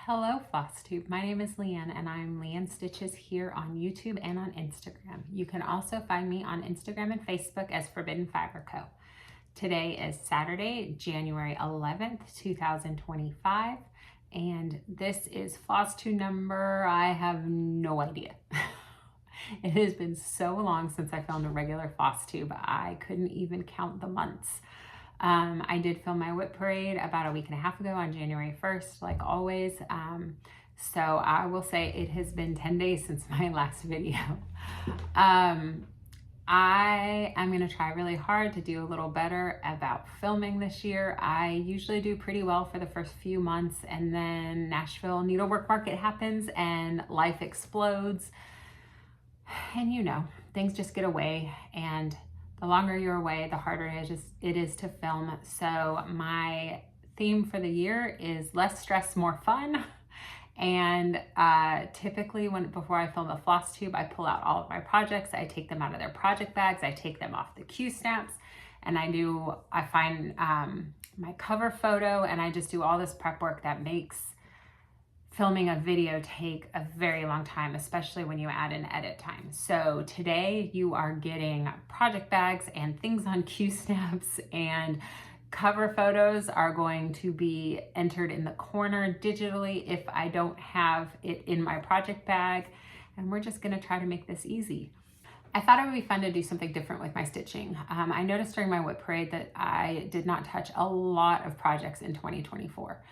Hello FlossTube, my name is Leann and I'm leann.stitches here on YouTube and on Instagram. You can also find me on Instagram and Facebook as Forbidden Fiber Co. Today is Saturday, January 11th, 2025, and this is FlossTube number, I have no idea. It has been so long since I filmed a regular FlossTube, I couldn't even count the months. I did film my whip parade about a week and a half ago on January 1st, like always. So I will say it has been 10 days since my last video. I am going to try really hard to do a little better about filming this year. I usually do pretty well for the first few months, and then Nashville Needlework Market happens and life explodes. And you know, things just get away, and the longer you're away, the harder it is to film. So my theme for the year is less stress, more fun. And typically before I film a FlossTube, I pull out all of my projects. I take them out of their project bags. I take them off the Q-snaps, and I find my cover photo, and I just do all this prep work that makes filming a video take a very long time, especially when you add in edit time. So today you are getting project bags and things on Q-snaps, and cover photos are going to be entered in the corner digitally if I don't have it in my project bag. And we're just gonna try to make this easy. I thought it would be fun to do something different with my stitching. I noticed during my whip parade that I did not touch a lot of projects in 2024.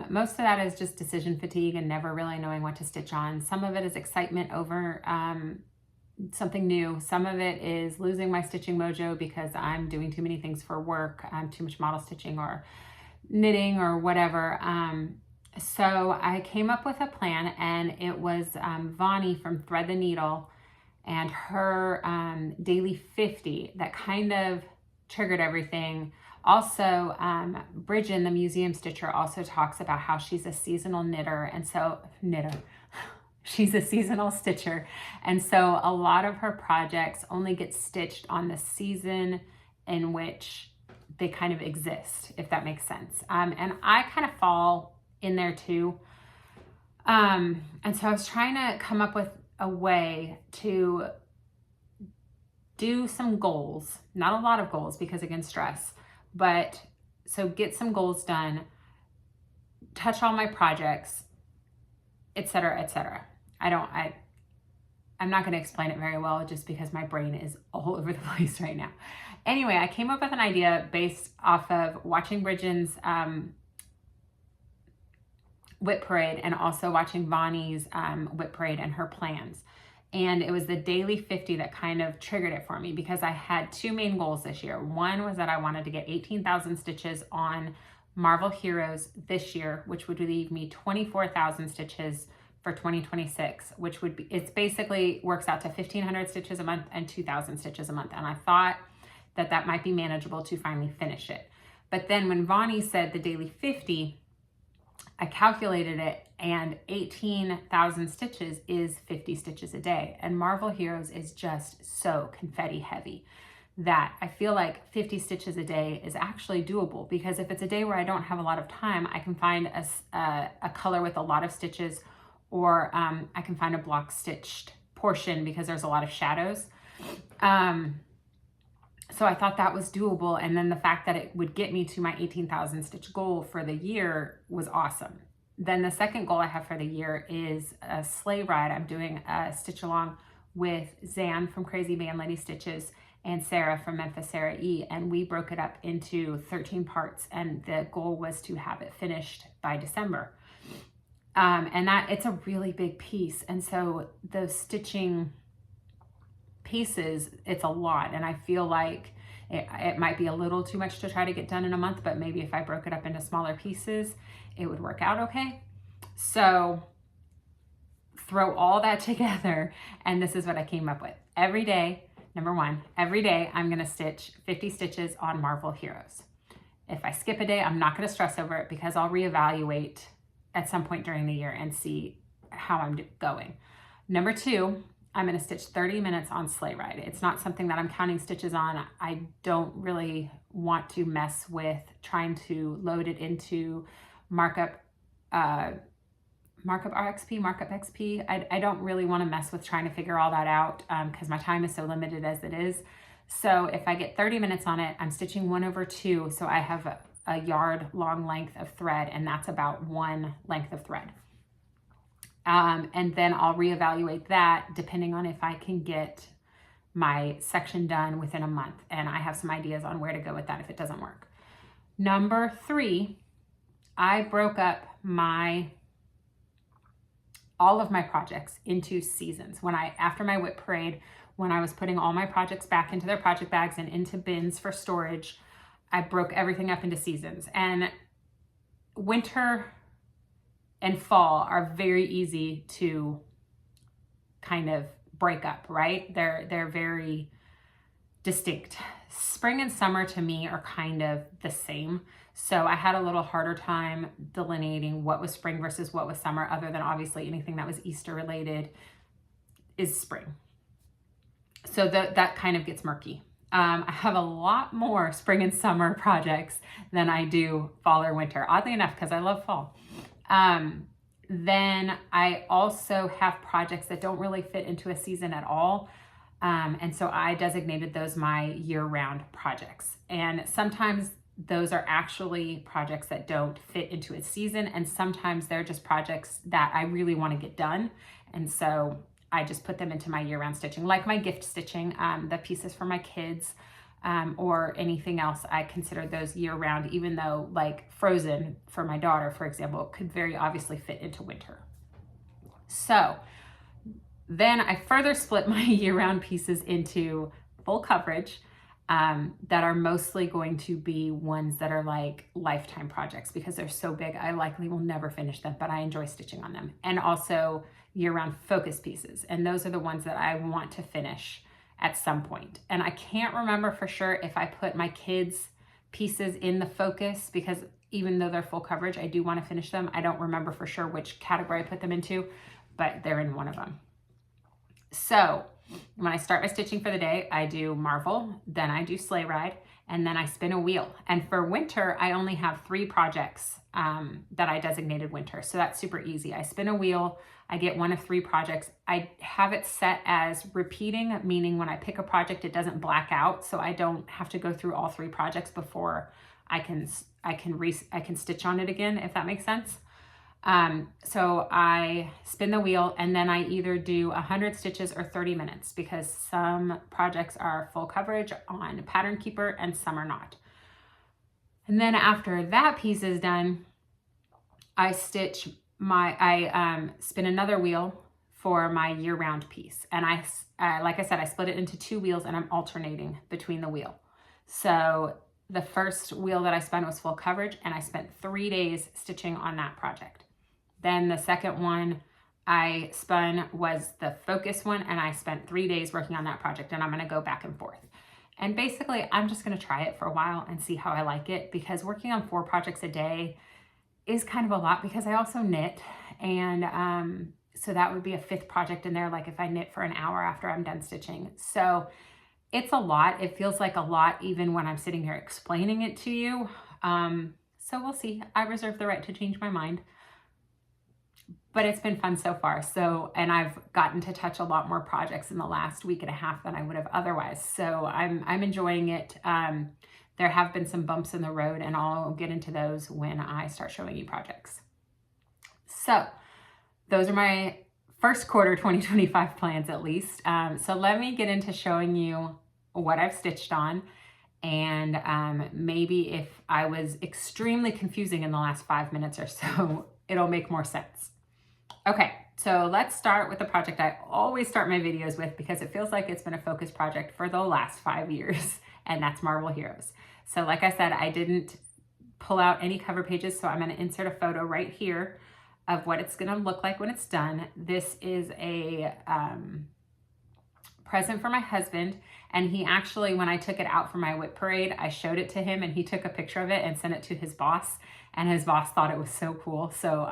Most of that is just decision fatigue and never really knowing what to stitch on. Some of it is excitement over something new. Some of it is losing my stitching mojo because I'm doing too many things for work, too much model stitching or knitting or whatever. So I came up with a plan, and it was Vonnie from Thread the Needle and her daily 50 that kind of triggered everything. Also, Bridget, the museum stitcher, also talks about how she's a seasonal she's a seasonal stitcher. And so a lot of her projects only get stitched on the season in which they kind of exist, if that makes sense. And I kind of fall in there too. And so I was trying to come up with a way to do some goals, not a lot of goals because again, stress, but so get some goals done, touch all my projects, etc., etc. I'm not going to explain it very well just because my brain is all over the place right now. Anyway, I came up with an idea based off of watching Bridget's whip parade and also watching Vonnie's whip parade and her plans. And it was the daily 50 that kind of triggered it for me because I had two main goals this year. One was that I wanted to get 18,000 stitches on Marvel Heroes this year, which would leave me 24,000 stitches for 2026, which would be, it's basically works out to 1,500 stitches a month and 2,000 stitches a month. And I thought that that might be manageable to finally finish it. But then when Vonnie said the daily 50, I calculated it, and 18,000 stitches is 50 stitches a day. And Marvel Heroes is just so confetti heavy that I feel like 50 stitches a day is actually doable, because if it's a day where I don't have a lot of time, I can find a color with a lot of stitches, or I can find a block stitched portion because there's a lot of shadows. So I thought that was doable. And then the fact that it would get me to my 18,000 stitch goal for the year was awesome. Then the second goal I have for the year is a sleigh ride. I'm doing a stitch along with Zan from Crazy Band Lady Stitches and Sarah from Memphis Sarah E. And we broke it up into 13 parts, and the goal was to have it finished by December. And that it's a really big piece. And so the stitching pieces, it's a lot, and I feel like it might be a little too much to try to get done in a month, but maybe if I broke it up into smaller pieces, it would work out okay. So throw all that together, and this is what I came up with. Every day, number one, every day I'm gonna stitch 50 stitches on Marvel Heroes. If I skip a day, I'm not gonna stress over it because I'll reevaluate at some point during the year and see how I'm going. Number two, I'm going to stitch 30 minutes on sleigh ride. It's not something that I'm counting stitches on. I don't really want to mess with trying to load it into markup markup RXP, markup XP. I don't really want to mess with trying to figure all that out because my time is so limited as it is. So if I get 30 minutes on it, I'm stitching 1/2. So I have a yard long length of thread, and that's about 1 length of thread. And then I'll reevaluate that depending on if I can get my section done within a month. And I have some ideas on where to go with that if it doesn't work. Number 3, I broke up all of my projects into seasons. After my whip parade, when I was putting all my projects back into their project bags and into bins for storage, I broke everything up into seasons. And winter and fall are very easy to kind of break up, right? They're very distinct. Spring and summer to me are kind of the same. So I had a little harder time delineating what was spring versus what was summer, other than obviously anything that was Easter related is spring. So that kind of gets murky. I have a lot more spring and summer projects than I do fall or winter, oddly enough, because I love fall. Then I also have projects that don't really fit into a season at all. And so I designated those my year-round projects. And sometimes those are actually projects that don't fit into a season. And sometimes they're just projects that I really want to get done. And so I just put them into my year-round stitching, like my gift stitching, the pieces for my kids, or anything else. I consider those year-round, even though like Frozen for my daughter, for example, could very obviously fit into winter. So then I further split my year-round pieces into full coverage, that are mostly going to be ones that are like lifetime projects because they're so big, I likely will never finish them, but I enjoy stitching on them. And also year-round focus pieces. And those are the ones that I want to finish at some point. And I can't remember for sure if I put my kids' pieces in the focus, because even though they're full coverage, I do want to finish them. I don't remember for sure which category I put them into, but they're in one of them. So when I start my stitching for the day, I do Marvel, then I do Sleigh Ride, and then I spin a wheel. And for winter, I only have 3 projects that I designated winter. So that's super easy. I spin a wheel, I get one of 3 projects. I have it set as repeating, meaning when I pick a project, it doesn't black out. So I don't have to go through all 3 projects before I can stitch on it again, if that makes sense. So I spin the wheel, and then I either do 100 stitches or 30 minutes because some projects are full coverage on Pattern Keeper and some are not. And then after that piece is done, I spin another wheel for my year-round piece. And like I said, I split it into 2 wheels and I'm alternating between the wheel. So the first wheel that I spun was full coverage, and I spent 3 days stitching on that project. Then the second one I spun was the focus one, and I spent 3 days working on that project, and I'm going to go back and forth. And basically, I'm just going to try it for a while and see how I like it, because working on 4 projects a day is kind of a lot because I also knit. And so that would be a 5th project in there, like if I knit for an hour after I'm done stitching. So it's a lot. It feels like a lot even when I'm sitting here explaining it to you. So we'll see. I reserve the right to change my mind. But it's been fun so far. And I've gotten to touch a lot more projects in the last week and a half than I would have otherwise. So I'm enjoying it. There have been some bumps in the road, and I'll get into those when I start showing you projects. So those are my first quarter 2025 plans, at least. So let me get into showing you what I've stitched on. And maybe if I was extremely confusing in the last 5 minutes or so, it'll make more sense. Okay, so let's start with the project I always start my videos with because it feels like it's been a focus project for the last 5 years, and that's Marvel Heroes. So like I said, I didn't pull out any cover pages, so I'm going to insert a photo right here of what it's going to look like when it's done. This is a present for my husband, and he actually, when I took it out for my whip parade, I showed it to him, and he took a picture of it and sent it to his boss, and his boss thought it was so cool. So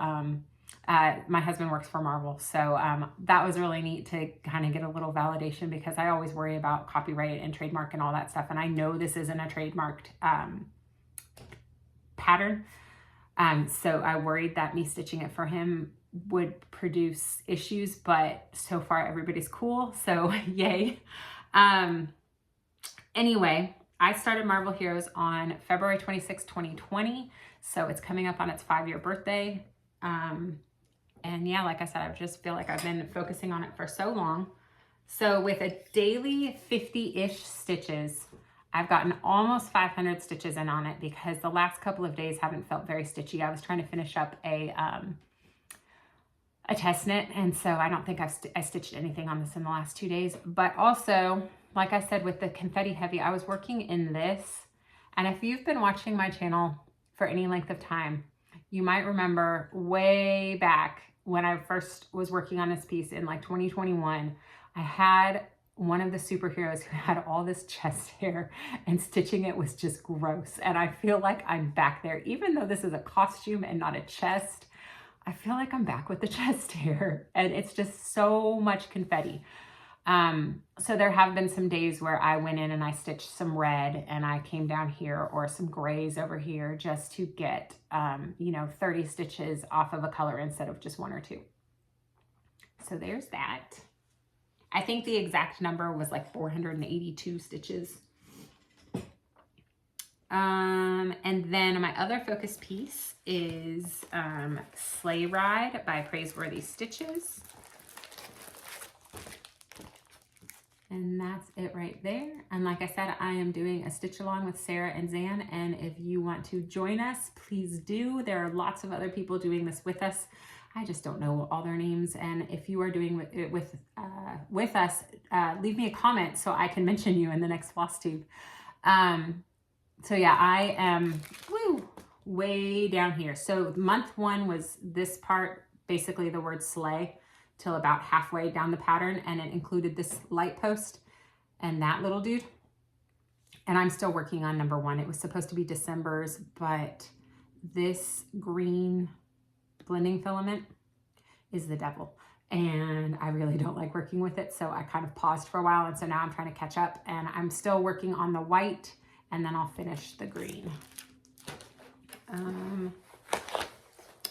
my husband works for Marvel, so that was really neat to kind of get a little validation, because I always worry about copyright and trademark and all that stuff, and I know this isn't a trademarked pattern, So I worried that me stitching it for him would produce issues, but so far everybody's cool, so yay. Anyway, I started Marvel Heroes on February 26, 2020, so it's coming up on its 5-year birthday. And yeah, like I said, I just feel like I've been focusing on it for so long. So with a daily 50-ish stitches, I've gotten almost 500 stitches in on it because the last couple of days haven't felt very stitchy. I was trying to finish up a test knit, and so I don't think I stitched anything on this in the last 2 days. But also, like I said, with the confetti heavy, I was working in this, and if you've been watching my channel for any length of time, you might remember way back when I first was working on this piece in like 2021, I had one of the superheroes who had all this chest hair, and stitching it was just gross. And I feel like I'm back there, even though this is a costume and not a chest. I feel like I'm back with the chest hair, and it's just so much confetti. So there have been some days where I went in and I stitched some red and I came down here, or some grays over here, just to get, 30 stitches off of a color instead of just 1 or 2. So there's that. I think the exact number was like 482 stitches. And then my other focus piece is Sleigh Ride by Praiseworthy Stitches. And that's it right there. And like I said, I am doing a stitch along with Sarah and Zan. And if you want to join us, please do. There are lots of other people doing this with us. I just don't know all their names. And if you are doing it with us, leave me a comment so I can mention you in the next FlossTube. So yeah, I am way down here. So month 1 was this part, basically the word sleigh, till about halfway down the pattern, and it included this light post and that little dude. And I'm still working on number 1. It was supposed to be December's, but this green blending filament is the devil, and I really don't like working with it, so I kind of paused for a while, and so now I'm trying to catch up, and I'm still working on the white, and then I'll finish the green.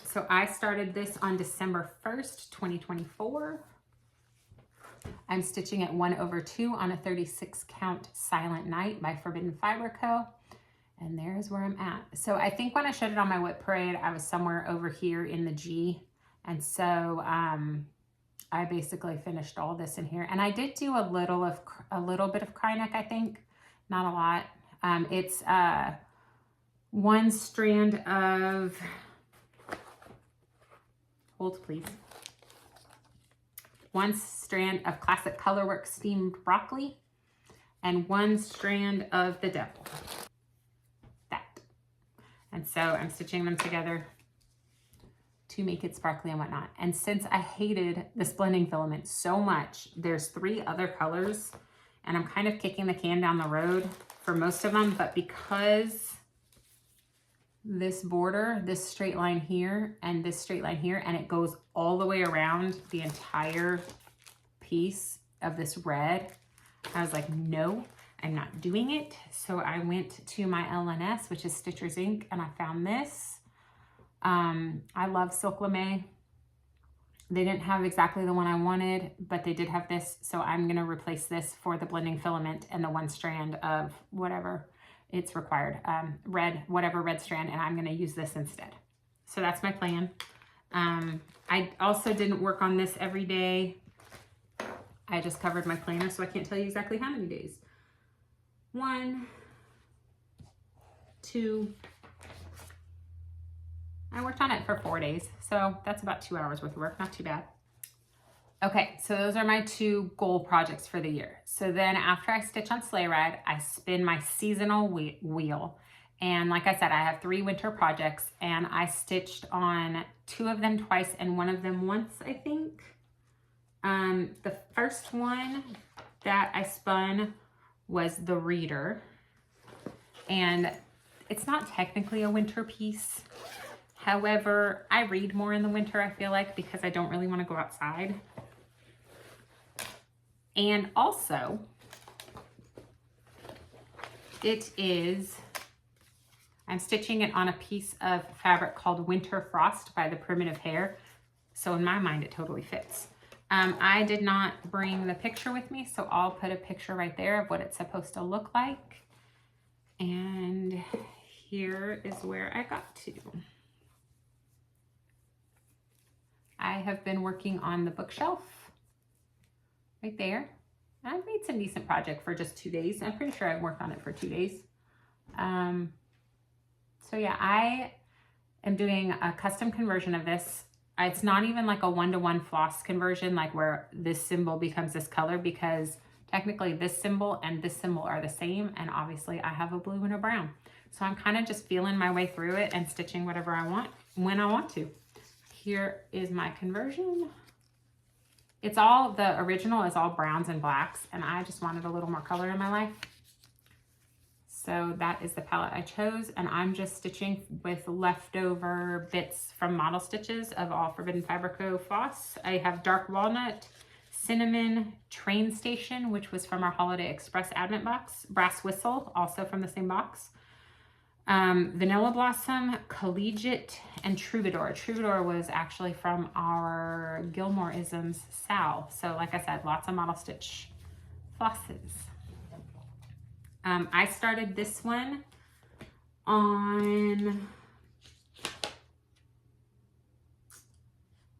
So I started this on December 1st, 2024. I'm stitching at 1/2 on a 36 count Silent Night by Forbidden Fiber Co. And there's where I'm at. So I think when I showed it on my whip parade, I was somewhere over here in the G. And so I basically finished all this in here. And I did do a little bit of cry neck, I think, not a lot. It's one strand of, hold please, one strand of Classic Colorworks steamed broccoli, and one strand of the devil. That. And so I'm stitching them together to make it sparkly and whatnot. And since I hated this blending filament so much, there's 3 other colors, and I'm kind of kicking the can down the road for most of them, but because this border, this straight line here and this straight line here, and it goes all the way around the entire piece of this red, I was like, no, I'm not doing it. So I went to my LNS, which is Stitchers Inc., and I found this. I love Silk Lame. They didn't have exactly the one I wanted, but they did have this. So I'm going to replace this for the blending filament and the 1 strand of whatever it's required, whatever red strand, and I'm going to use this instead. So that's my plan. I also didn't work on this every day. I just covered my planner, so I can't tell you exactly how many days. 1, 2, I worked on it for 4 days, so that's about 2 hours worth of work, not too bad. Okay, so those are my 2 goal projects for the year. So then after I stitch on Sleigh Ride, I spin my seasonal wheel. And like I said, I have 3 winter projects, and I stitched on 2 of them twice and 1 of them once, I think. The first one that I spun was the Reader, and it's not technically a winter piece. However, I read more in the winter, I feel like, because I don't really want to go outside. And also, it is I'm stitching it on a piece of fabric called Winter Frost by the Primitive Hair. So in my mind, it totally fits. I did not bring the picture with me, so I'll put a picture right there of what it's supposed to look like. And here is where I got to. I have been working on the bookshelf right there. I've made some decent project for just 2 days. I'm pretty sure I've worked on it for 2 days. So yeah, I am doing a custom conversion of this. It's not even like a one-to-one floss conversion, like where this symbol becomes this color, because technically this symbol and this symbol are the same. And obviously I have a blue and a brown. So I'm kind of just feeling my way through it and stitching whatever I want when I want to. Here is my conversion. It's all, the original is all browns and blacks, and I just wanted a little more color in my life. So that is the palette I chose, and I'm just stitching with leftover bits from Model Stitches of all Forbidden Fabrico floss. I have Dark Walnut, Cinnamon, Train Station, which was from our Holiday Express Advent box, Brass Whistle, also from the same box, Vanilla Blossom, Collegiate, and Troubadour. Troubadour was actually from our Gilmore-isms Sal. So like I said, lots of Model Stitch flosses. I started this one on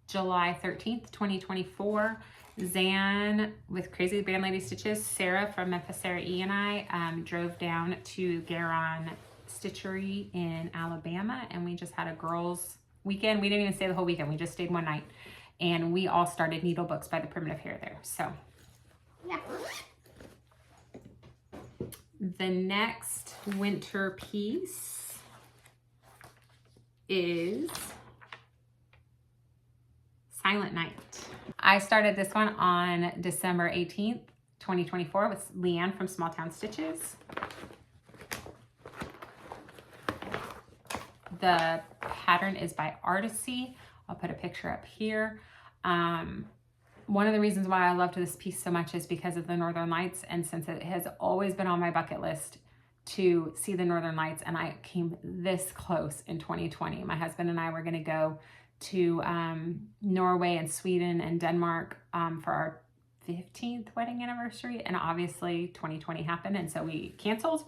July 13th, 2024. Zan with Crazy Band Lady Stitches, Sarah from Memphis Sarah E and I drove down to Garon Stitchery in Alabama, and we just had a girls weekend. We didn't even stay the whole weekend. We just stayed one night, and we all started Needle Books by the Primitive Hair there. So yeah. The next winter piece is Silent Night. I started this one on December 18th, 2024 with Leann from Small Town Stitches. The pattern is by Artisy. I'll put a picture up here. One of the reasons why I loved this piece so much is because of the Northern Lights, and since it has always been on my bucket list to see the Northern Lights, and I came this close in 2020. My husband and I were going to go to Norway and Sweden and Denmark for our 15th wedding anniversary, and obviously 2020 happened, and so we canceled.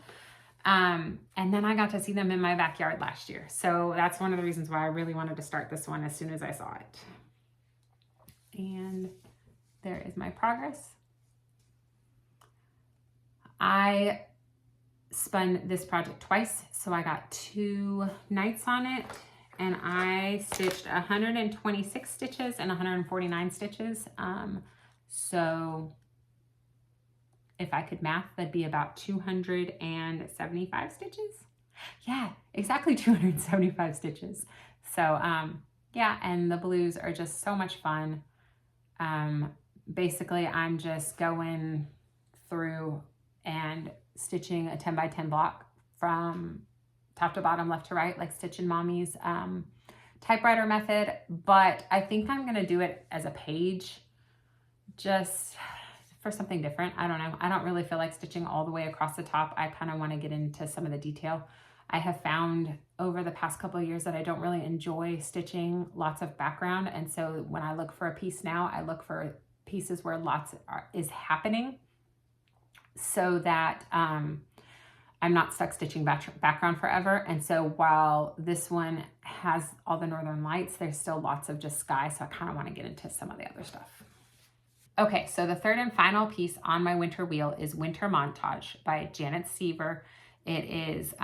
And then I got to see them in my backyard last year. So that's one of the reasons why I really wanted to start this one as soon as I saw it. And there is my progress. I spun this project twice, so I got 2 nights on it, and I stitched 126 stitches and 149 stitches. So if I could math, that'd be about 275 stitches. Yeah, exactly 275 stitches. So yeah, and the blues are just so much fun. Basically, I'm just going through and stitching a 10 by 10 block from top to bottom, left to right, like Stitchin' Mommy's typewriter method. But I think I'm going to do it as a page, just for something different. I don't know. I don't really feel like stitching all the way across the top. I kind of want to get into some of the detail. I have found over the past couple of years that I don't really enjoy stitching lots of background. And so when I look for a piece now, I look for pieces where lots is happening, so that I'm not stuck stitching background forever. And so while this one has all the Northern Lights, there's still lots of just sky. So I kind of want to get into some of the other stuff. Okay, so the third and final piece on my winter wheel is Winter Montage by Janet Seaver. It is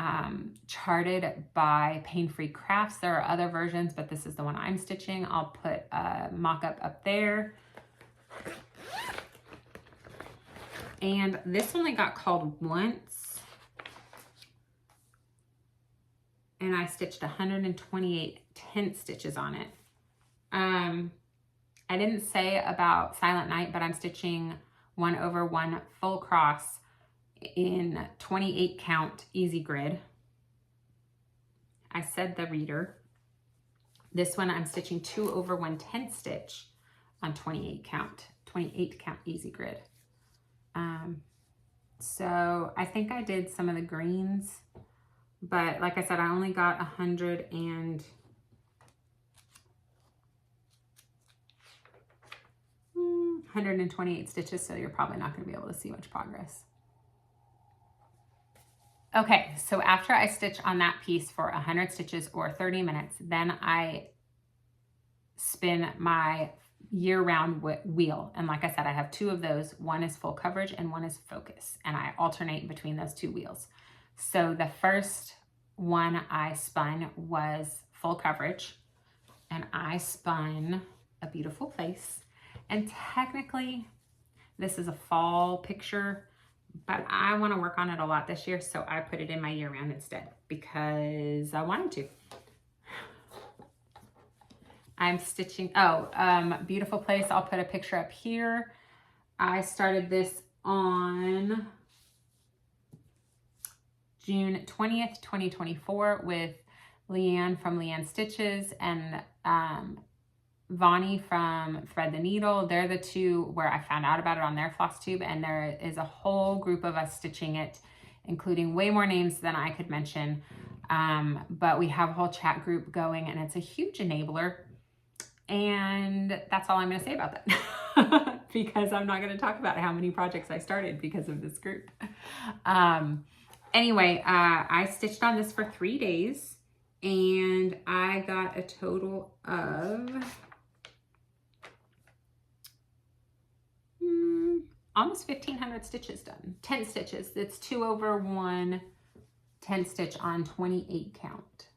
charted by Pain Free Crafts. There are other versions, but this is the one I'm stitching. I'll put a mock-up up there. And this only got called once, and I stitched 128 tent stitches on it. I didn't say about Silent Night, but I'm stitching 1/1 full cross in 28 count easy grid. I said the reader. This one I'm stitching 2/1 tent stitch on 28 count easy grid. So I think I did some of the greens But like I said, I only got 128 stitches, so you're probably not going to be able to see much progress. Okay, so after I stitch on that piece for 100 stitches or 30 minutes, then I spin my year-round wheel. And like I said, I have two of those. One is full coverage and one is focus. And I alternate between those two wheels. So the first one I spun was full coverage, and I spun a beautiful face. And technically, this is a fall picture, but I want to work on it a lot this year, so I put it in my year-round instead because I wanted to. I'm stitching, beautiful place. I'll put a picture up here. I started this on June 20th, 2024 with Leann from leann.stitches and Vonnie from Thread the Needle. They're the two where I found out about it on their FlossTube, and there is a whole group of us stitching it, including way more names than I could mention. But we have a whole chat group going, and it's a huge enabler. And that's all I'm going to say about that because I'm not going to talk about how many projects I started because of this group. Anyway, I stitched on this for 3 days, and I got a total of almost 1,500 stitches done. 10 stitches. It's 2 over 1 10 stitch on 28 count.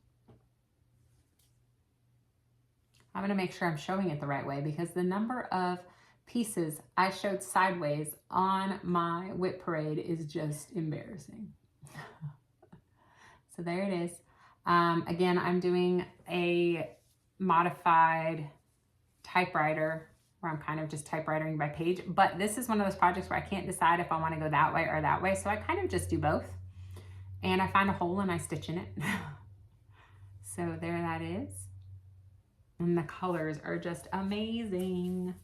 I'm going to make sure I'm showing it the right way because the number of pieces I showed sideways on my whip parade is just embarrassing. So there it is. Again, I'm doing a modified typewriter where I'm kind of just typewritering by page, but this is one of those projects where I can't decide if I want to go that way or that way. So I kind of just do both, and I find a hole and I stitch in it. So there that is. And the colors are just amazing.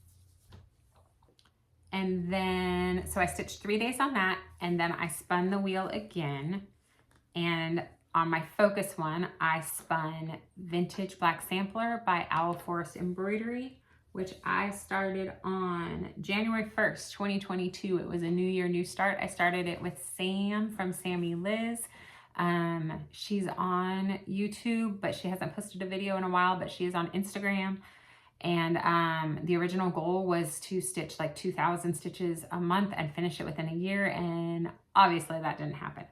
And then, so I stitched 3 days on that, and then I spun the wheel again. And on my focus one, I spun Vintage Black Sampler by Owl Forest Embroidery, which I started on January 1st, 2022. It was a new year, new start. I started it with Sam from Sammy Liz. She's on YouTube, but she hasn't posted a video in a while, but she is on Instagram. And the original goal was to stitch like 2,000 stitches a month and finish it within a year. And obviously that didn't happen.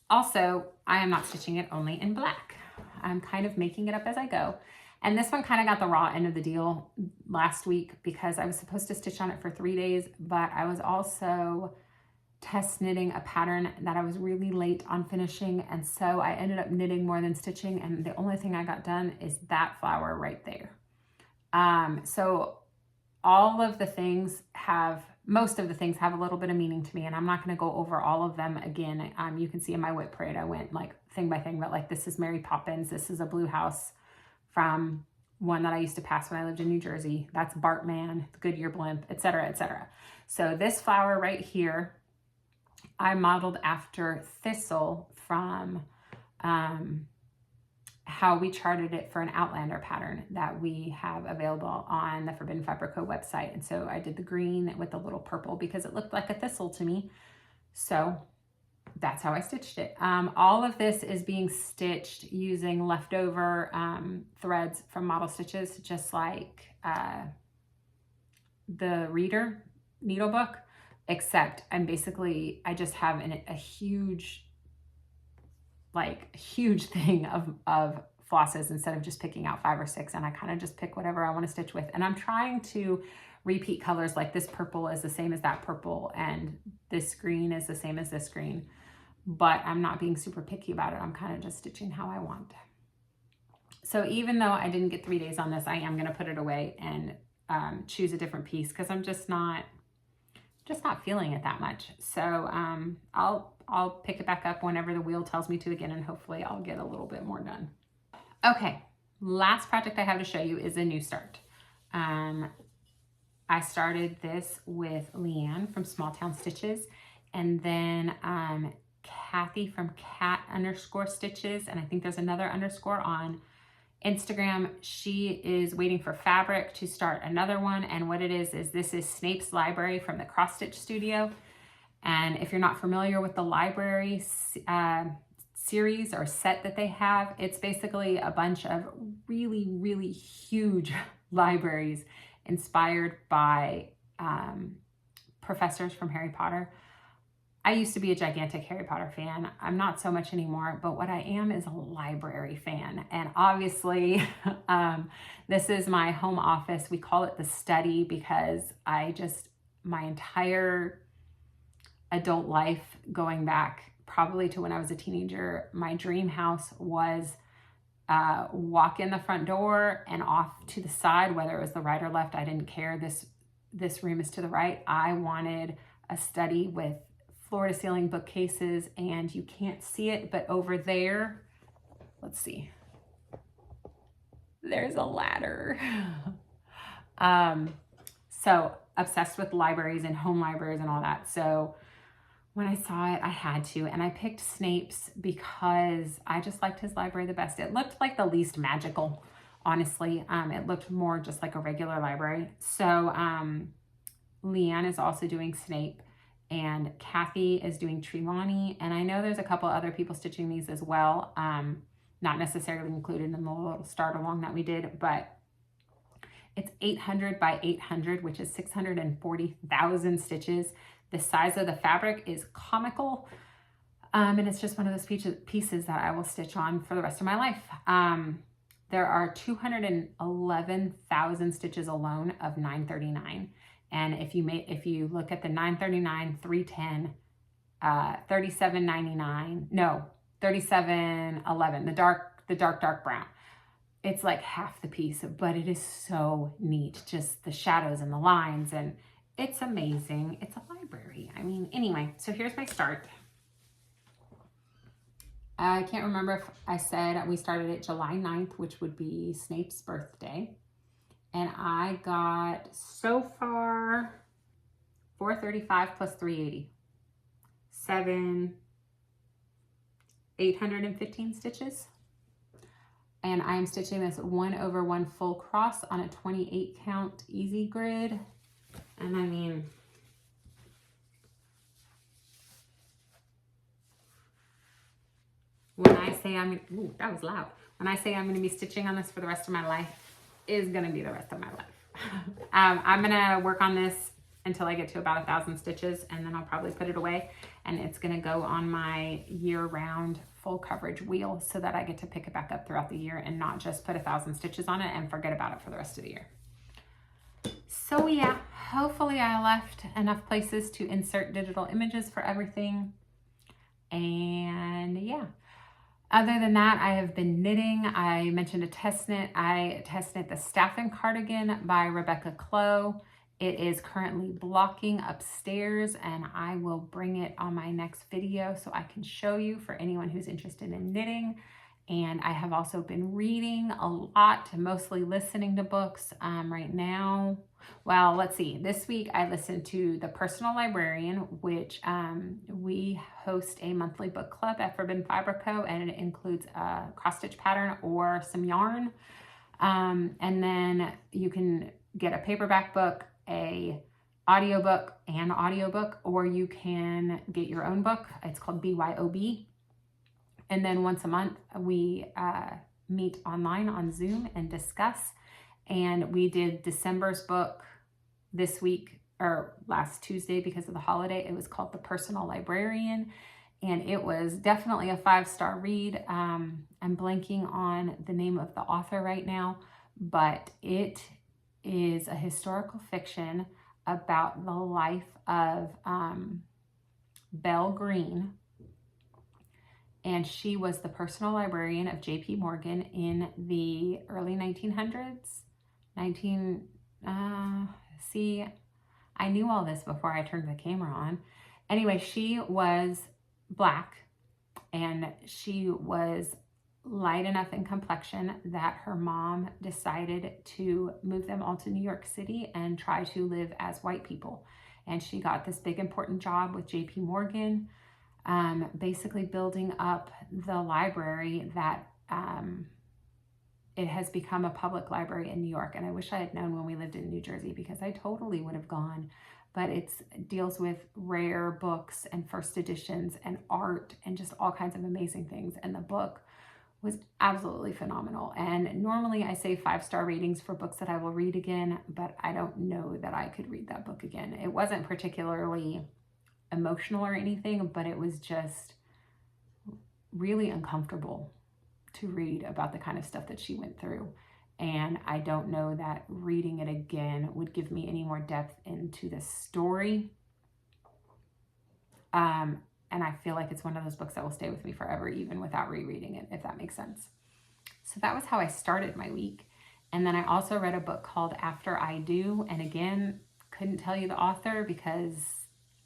Also, I am not stitching it only in black. I'm kind of making it up as I go. And this one kind of got the raw end of the deal last week because I was supposed to stitch on it for 3 days, but I was also test knitting a pattern that I was really late on finishing. And so I ended up knitting more than stitching. And the only thing I got done is that flower right there. So all of the things most of the things have a little bit of meaning to me, and I'm not going to go over all of them again. You can see in my whip parade, I went like thing by thing, but like this is Mary Poppins. This is a blue house from one that I used to pass when I lived in New Jersey. That's Bartman, Goodyear Blimp, etc., etc. So this flower right here, I modeled after Thistle from how we charted it for an Outlander pattern that we have available on the Forbidden Fabric Co. website. And so I did the green with the little purple because it looked like a thistle to me. So that's how I stitched it. All of this is being stitched using leftover threads from Model Stitches, just like the Reader needle book, except I just have a huge thing of flosses instead of just picking out 5 or 6, and I kind of just pick whatever I want to stitch with. And I'm trying to repeat colors, like this purple is the same as that purple, and this green is the same as this green, but I'm not being super picky about it. I'm kind of just stitching how I want. So even though I didn't get 3 days on this, I am going to put it away and choose a different piece because I'm just not feeling it that much. So I'll pick it back up whenever the wheel tells me to again, and hopefully I'll get a little bit more done. Okay, last project I have to show you is a new start. I started this with Leann from Small Town Stitches, and then Kathy from cat_stitches, and I think there's another underscore on Instagram. She is waiting for fabric to start another one, and what it is this is Snape's Library from the Cross Stitch Studio. And if you're not familiar with the library series or set that they have, it's basically a bunch of really, really huge libraries inspired by professors from Harry Potter. I used to be a gigantic Harry Potter fan. I'm not so much anymore, but what I am is a library fan. And obviously, this is my home office. We call it the study because my entire adult life, going back probably to when I was a teenager, my dream house was walk in the front door and off to the side, whether it was the right or left, I didn't care. This room is to the right. I wanted a study with floor to ceiling bookcases, and you can't see it, but over there, let's see, there's a ladder. So obsessed with libraries and home libraries and all that. So when I saw it, I had to, and I picked Snape's because I just liked his library the best. It looked like the least magical, honestly. It looked more just like a regular library. So Leann is also doing Snape, and Kathy is doing Trelawney, and I know there's a couple other people stitching these as well, not necessarily included in the little start along that we did, but it's 800 by 800, which is 640,000 stitches. The size of the fabric is comical, and it's just one of those pieces that I will stitch on for the rest of my life. There are 211,000 stitches alone of 939. And if you look at the 939, 310, 37.99, no, 37.11, the dark brown. It's like half the piece, but it is so neat. Just the shadows and the lines, and it's amazing. It's a library. I mean, anyway, so here's my start. I can't remember if I said we started at July 9th, which would be Snape's birthday. And I got so far 435 plus 380, 815 stitches. And I'm stitching this 1/1 full cross on a 28 count easy grid. And I mean, when I say ooh, that was loud. When I say I'm going to be stitching on this for the rest of my life, is going to be the rest of my life. I'm going to work on this until I get to about 1,000 stitches, and then I'll probably put it away, and it's going to go on my year-round full coverage wheel so that I get to pick it back up throughout the year and not just put 1,000 stitches on it and forget about it for the rest of the year. So yeah, hopefully I left enough places to insert digital images for everything. And yeah. Other than that, I have been knitting. I mentioned a test knit. I test knit the Staffing Cardigan by Rebecca Clow. It is currently blocking upstairs, and I will bring it on my next video so I can show you for anyone who's interested in knitting. And I have also been reading a lot, mostly listening to books right now. Well, let's see. This week I listened to The Personal Librarian, which we host a monthly book club at Forbidden Fiber Co., and it includes a cross-stitch pattern or some yarn. And then you can get a paperback book, a audiobook, or you can get your own book. It's called BYOB. And then once a month, we meet online on Zoom and discuss. And we did December's book this week, or last Tuesday because of the holiday. It was called The Personal Librarian, and it was definitely a 5-star read. I'm blanking on the name of the author right now, but it is a historical fiction about the life of Belle Green. And she was the personal librarian of J.P. Morgan in the early 1900s. See, I knew all this before I turned the camera on. Anyway, she was Black, and she was light enough in complexion that her mom decided to move them all to New York City and try to live as white people. And she got this big important job with J.P. Morgan. basically building up the library that it has become a public library in New York. And I wish I had known when we lived in New Jersey, because I totally would have gone. But it deals with rare books and first editions and art and just all kinds of amazing things. And the book was absolutely phenomenal. And normally I say 5-star ratings for books that I will read again, but I don't know that I could read that book again. It wasn't particularly emotional or anything, but it was just really uncomfortable to read about the kind of stuff that she went through. And I don't know that reading it again would give me any more depth into the story. And I feel like it's one of those books that will stay with me forever, even without rereading it, if that makes sense. So that was how I started my week. And then I also read a book called After I Do. And again, couldn't tell you the author because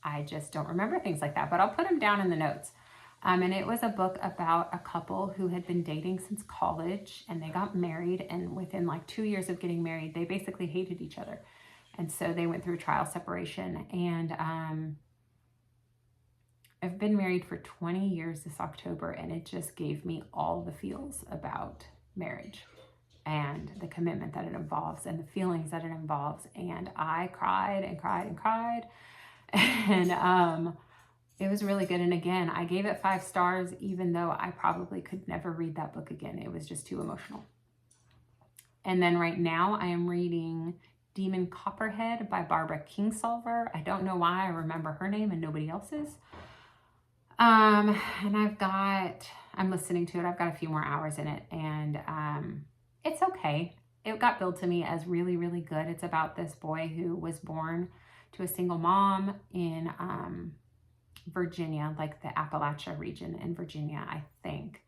I just don't remember things like that, but I'll put them down in the notes. And it was a book about a couple who had been dating since college, and they got married, and within like 2 years of getting married, they basically hated each other. And so they went through trial separation. And I've been married for 20 years this October, and it just gave me all the feels about marriage and the commitment that it involves and the feelings that it involves. And I cried and cried and cried. And it was really good. And again, I gave it 5 stars, even though I probably could never read that book again. It was just too emotional. And then right now I am reading Demon Copperhead by Barbara Kingsolver. I don't know why I remember her name and nobody else's. And I'm listening to it. I've got a few more hours in it, and it's okay. It got billed to me as really, really good. It's about this boy who was born to a single mom in Virginia, like the Appalachia region in Virginia, I think.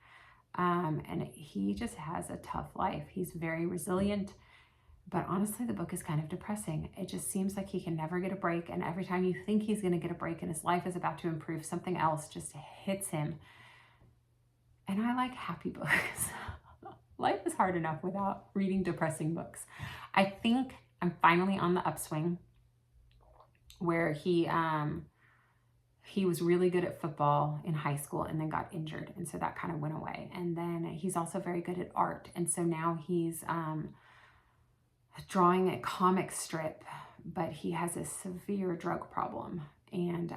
And he just has a tough life. He's very resilient, but honestly, the book is kind of depressing. It just seems like he can never get a break. And every time you think he's going to get a break and his life is about to improve, something else just hits him. And I like happy books. Life is hard enough without reading depressing books. I think I'm finally on the upswing where he was really good at football in high school and then got injured. And so that kind of went away. And then he's also very good at art. And so now he's drawing a comic strip, but he has a severe drug problem. And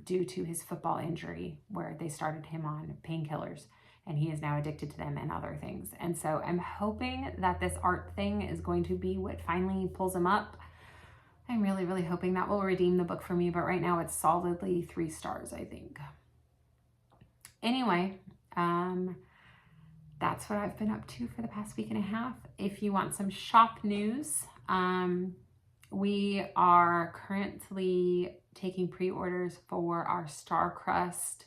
due to his football injury, where they started him on painkillers, and he is now addicted to them and other things. And so I'm hoping that this art thing is going to be what finally pulls him up. I'm really, really hoping that will redeem the book for me, but right now it's solidly 3 stars, I think. Anyway, that's what I've been up to for the past week and a half. If you want some shop news, we are currently taking pre-orders for our star-crossed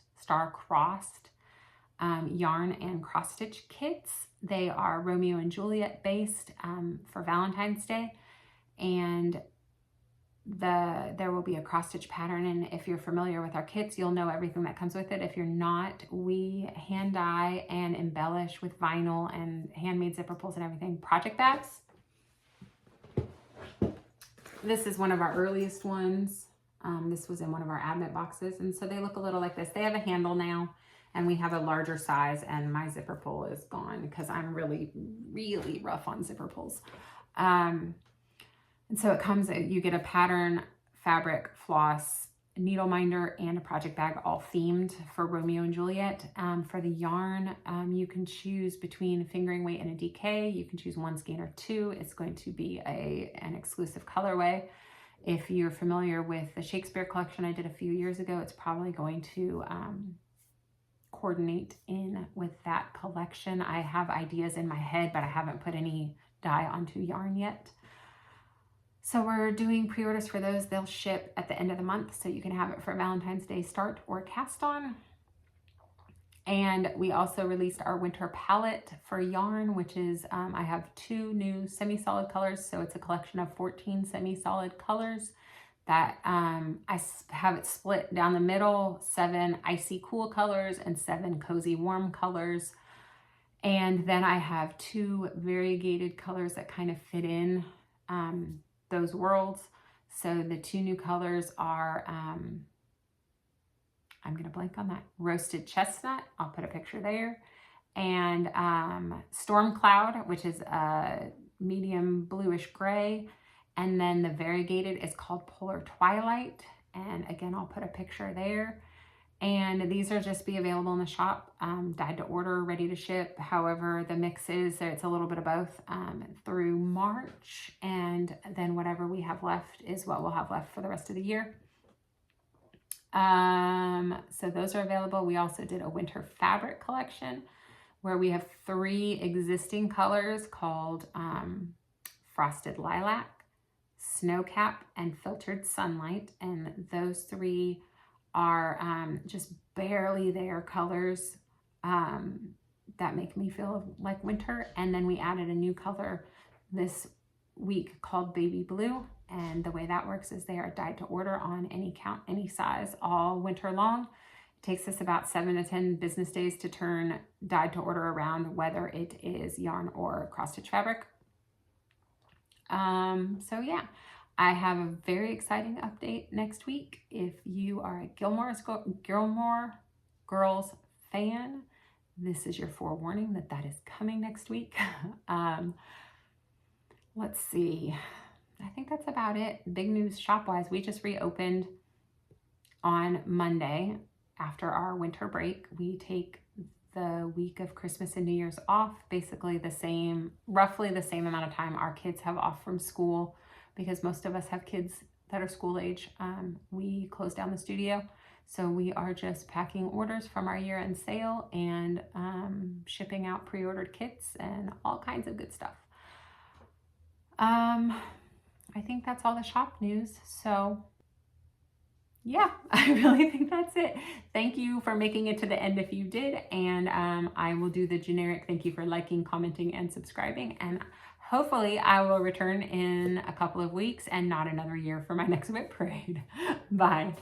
yarn and cross-stitch kits. They are Romeo and Juliet based for Valentine's Day, and there will be a cross-stitch pattern, and if you're familiar with our kits, you'll know everything that comes with it. If you're not, we hand dye and embellish with vinyl and handmade zipper pulls and everything. Project bags. This is one of our earliest ones. This was in one of our advent boxes, and so they look a little like this. They have a handle now, and we have a larger size, and my zipper pull is gone because I'm really, really rough on zipper pulls. And so it comes, you get a pattern, fabric, floss, needle minder, and a project bag, all themed for Romeo and Juliet. For the yarn, you can choose between fingering weight and a DK. You can choose 1 skein or 2. It's going to be an exclusive colorway. If you're familiar with the Shakespeare collection I did a few years ago, it's probably going to coordinate in with that collection. I have ideas in my head, but I haven't put any dye onto yarn yet. So we're doing pre-orders for those. They'll ship at the end of the month, so you can have it for Valentine's Day start or cast on. And we also released our winter palette for yarn, which is, I have 2 new semi-solid colors. So it's a collection of 14 semi-solid colors that I have it split down the middle, 7 icy cool colors and 7 cozy warm colors. And then I have 2 variegated colors that kind of fit in those worlds. So the 2 new colors are I'm going to blank on that. Roasted chestnut. I'll put a picture there. And storm cloud, which is a medium bluish gray. And then the variegated is called polar twilight. And again, I'll put a picture there. And these are just be available in the shop, dyed to order, ready to ship. However, the mix is, so it's a little bit of both through March. And then whatever we have left is what we'll have left for the rest of the year. So those are available. We also did a winter fabric collection where we have 3 existing colors called Frosted Lilac, Snowcap, and Filtered Sunlight. And those 3 are just barely there colors that make me feel like winter. And then we added a new color this week called Baby Blue. And the way that works is they are dyed to order on any count, any size, all winter long. It takes us about 7 to 10 business days to turn dyed to order around, whether it is yarn or cross-stitch fabric. So yeah. I have a very exciting update next week. If you are a Gilmore Girls fan, this is your forewarning that that is coming next week. Let's see. I think that's about it. Big news shop-wise, we just reopened on Monday after our winter break. We take the week of Christmas and New Year's off, basically roughly the same amount of time our kids have off from school. Because most of us have kids that are school age, we closed down the studio. So we are just packing orders from our year-end sale and shipping out pre-ordered kits and all kinds of good stuff. I think that's all the shop news. So yeah, I really think that's it. Thank you for making it to the end if you did. And I will do the generic thank you for liking, commenting, and subscribing. And hopefully I will return in a couple of weeks and not another year for my next whip parade. Bye.